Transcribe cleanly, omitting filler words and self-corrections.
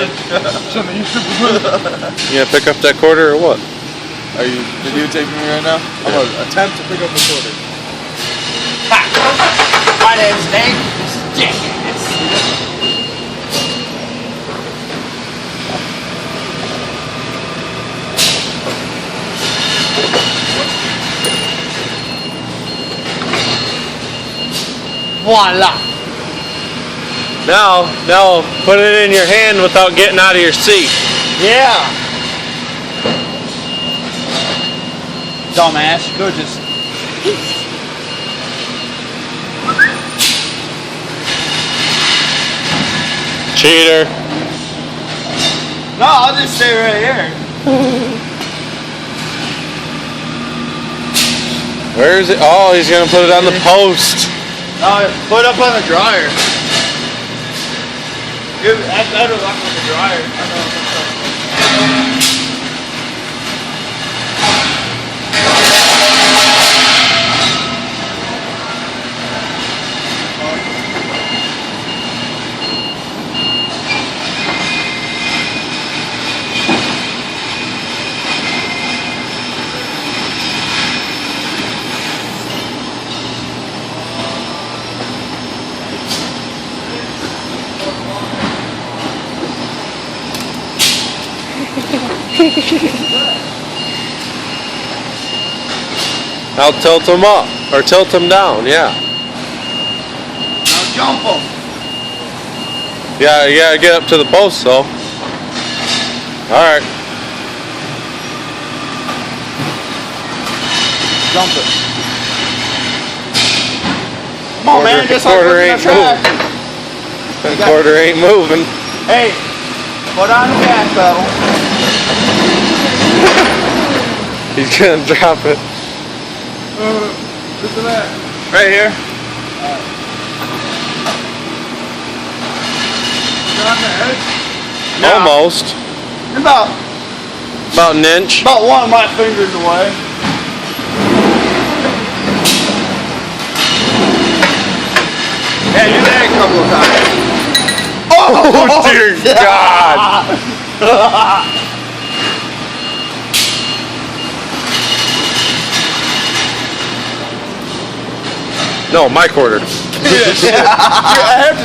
You gonna pick up that quarter or what? Are you videotaping me right now? I'm gonna attempt to pick up the quarter. My name's Nate. This is Jackass. Voila. Now, put it in your hand without getting out of your seat. Yeah. Dumbass, you could just. Cheater. No, I'll just stay right here. Where is it? Oh, he's gonna put it on the post. No, put it up on the dryer. That's better luck with the dryer. I'll tilt him up or tilt him down. Yeah. Now jump him. Yeah, you gotta get up to the post though. All right. Jump it. Come on, man. Just like quarter looking ain't at track. moving. That quarter ain't moving. Hey, put on the gas pedal. He's gonna drop it. Look at that. Right here. On the edge? No. Almost. About an inch. About one of my fingers away. Yeah, you did it a couple of times. Oh dear God! No, my quarter. Yeah. I have to